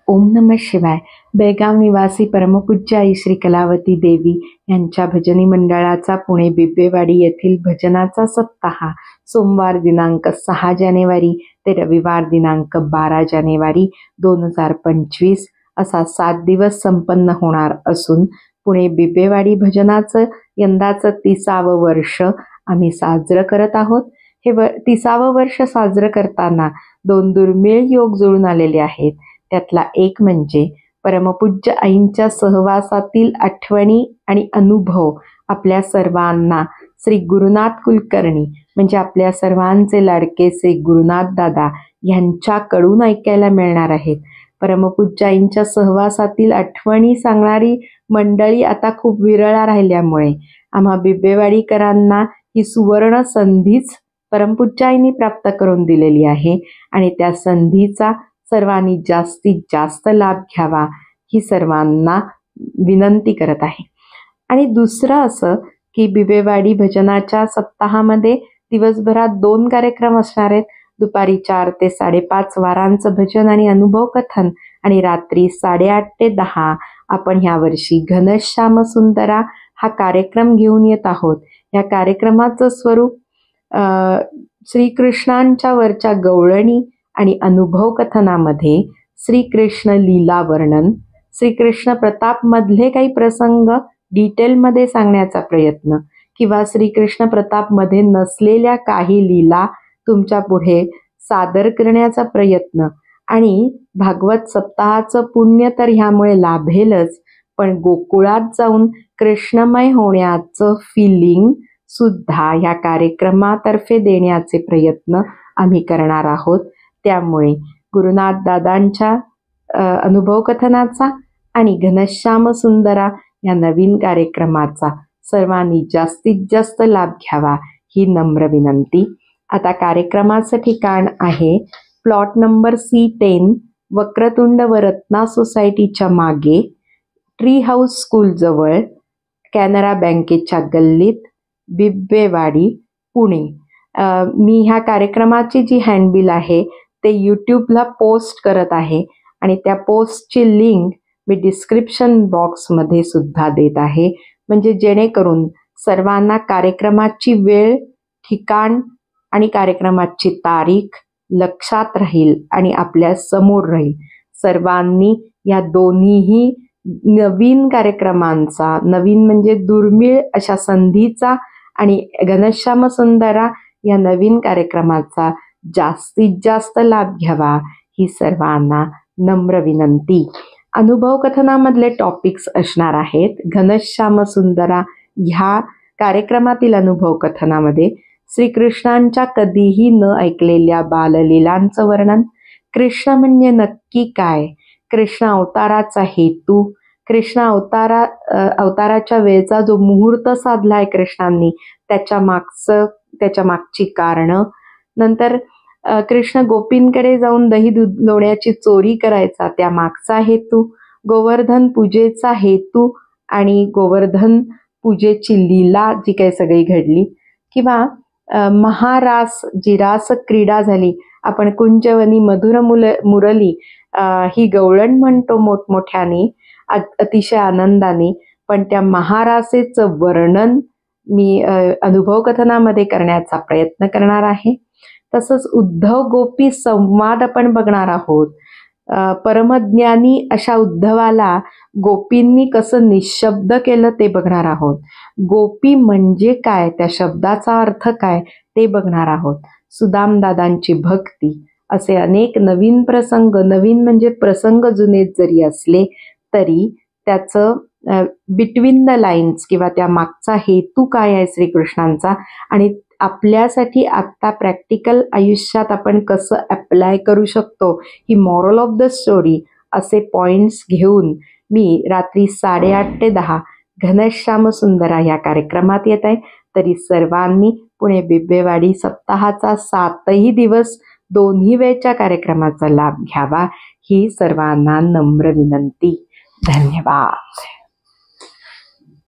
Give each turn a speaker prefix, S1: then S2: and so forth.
S1: ओम नमः शिवाय. बेळगाव निवासी परमपूज्य आई श्री कलावती देवी यांच्या भजनी मंडळाचा पुणे बिब्बेवाडी येथील भजनाचा सप्ताह सोमवार दिनांक 6 जानेवारी ते रविवार दिनांक 12 जानेवारी 2025 असा 7 दिवस संपन्न होणार असून पुणे बिब्बेवाडी भजनाचं यंदाचं 30वं वर्ष आम्ही साजरं करत आहोत. हे 30वं वर्ष साजरं करताना 2 दुर्मिळ योग जुळून आलेले आहेत. त्यातला एक म्हणजे परमपूज्य आईंच्या सहवासातील आठवणी आणि अनुभव आपल्या सर्वांना श्री गुरुनाथ कुलकर्णी म्हणजे आपल्या सर्वांचे लाडकेसे गुरुनाथ दादा यांच्याकडून ऐकायला मिळणार आहेत. परमपूज्य आईंच्या सहवासातील आठवणी सांगणारी मंडळी आता खूप विरळा राहिल्यामुळे आम्हा बिब्बेवाडीकरांना ही सुवर्ण संधीच परमपूज्य आईंनी प्राप्त करून दिलेली आहे आणि त्या संधीचा सर्वांनी जास्तीत जास्त लाभ घ्यावा ही सर्वांना विनंती करत आहे. आणि दुसरं असं की बिब्बेवाडी भजनाच्या सप्ताहामध्ये दिवसभरात 2 कार्यक्रम असणार आहेत. दुपारी 4 ते 5:30 वारांचं भजन आणि अनुभव कथन आणि रात्री 8:30 ते 10 आपण ह्यावर्षी घनश्याम सुंदरा हा कार्यक्रम घेऊन येत आहोत. या कार्यक्रमाचं स्वरूप श्रीकृष्णांच्या वरच्या गवळणी आणि अनुभव कथनामध्ये श्रीकृष्ण लीला वर्णन, श्रीकृष्ण प्रताप मधले काही प्रसंग डिटेलमध्ये सांगण्याचा प्रयत्न किंवा श्रीकृष्ण प्रताप मध्ये नसलेल्या काही लीला तुमच्या पुढे सादर करण्याचा प्रयत्न आणि भागवत सप्ताहाचं पुण्य तर ह्यामुळे लाभेलच, पण गोकुळात जाऊन कृष्णमय होण्याचं फिलिंग सुद्धा या कार्यक्रमातर्फे देण्याचे प्रयत्न आम्ही करणार आहोत. त्यामुळे गुरुनाथ दादांच्या अनुभव कथनाचा आणि घनश्याम सुंदरा या नवीन कार्यक्रमाचा सर्वांनी जास्तीत जास्त लाभ घ्यावा ही नम्र विनंती. आता कार्यक्रमाचं ठिकाण आहे प्लॉट नंबर C10 वक्रतुंड व रत्ना सोसायटीच्या मागे, ट्री हाऊस स्कूल जवळ, कॅनरा बँकेच्या गल्लीत, बिब्बेवाडी, पुणे. मी ह्या कार्यक्रमाची जी हँडबिल आहे ते यूट्यूबला पोस्ट करत आहे आणि त्या पोस्टची लिंक मी डिस्क्रिप्शन बॉक्समध्ये सुद्धा देत आहे, म्हणजे जेणेकरून सर्वांना कार्यक्रमाची वेळ, ठिकाण आणि कार्यक्रमाची तारीख लक्षात राहील आणि आपल्या समोर राहील. सर्वांनी या दोन्हीही नवीन कार्यक्रमांचा, नवीन म्हणजे दुर्मिळ अशा संधीचा आणि घनश्याम सुंदरा या नवीन कार्यक्रमाचा जास्तीत जास्त लाभ घ्यावा ही सर्वांना नम्र विनंती. अनुभव कथनामधले टॉपिक्स असणार आहेत. घनश्याम सुंदरा ह्या कार्यक्रमातील अनुभव कथनामध्ये श्रीकृष्णांच्या कधीही न ऐकलेल्या बाललीलांचं वर्णन, कृष्ण म्हणजे नक्की काय, कृष्ण अवताराचा हेतू, कृष्ण अवताराच्या वेळचा जो मुहूर्त साधलाय कृष्णांनी त्याच्या मागची कारणं, नंतर कृष्ण गोपींकडे जाऊन दही दूध लोण्याची चोरी करायचा त्या मागचा हेतू, गोवर्धन पूजेचा हेतू आणि गोवर्धन पूजेची लीला जी काही सगळी घडली, किंवा महारास जी रास क्रीडा झाली, आपण कुंजवनी मधुर मुरली ही गवळण म्हणतो मोठमोठ्याने अतिशय आनंदाने, पण त्या महारासेचं वर्णन मी अनुभव कथनामध्ये करण्याचा प्रयत्न करणार आहे. तसंच उद्धव गोपी संवाद आपण बघणार आहोत. परमज्ञानी अशा उद्धवाला गोपींनी कसं निशब्द केलं ते बघणार आहोत. गोपी म्हणजे काय, त्या शब्दाचा अर्थ काय ते बघणार आहोत. सुदामदादांची भक्ती असे अनेक नवीन प्रसंग, नवीन म्हणजे प्रसंग जुने जरी असले तरी त्याचं बिटवीन द लाईन्स किंवा त्या मागचा हेतू काय आहे श्रीकृष्णांचा आणि आपल्यासाठी आत्ता प्रॅक्टिकल आयुष्यात आपण कसं अप्लाय करू शकतो ही मॉरल ऑफ द स्टोरी असे पॉइंट्स घेऊन मी रात्री 8:30 ते 10 घनश्याम सुंदरा या कार्यक्रमात येत आहे. तरी सर्वांनी पुणे बिब्बेवाडी सप्ताहाचा 7ही दिवस दोन्ही वेळच्या कार्यक्रमाचा लाभ घ्यावा ही सर्वांना नम्र विनंती. धन्यवाद.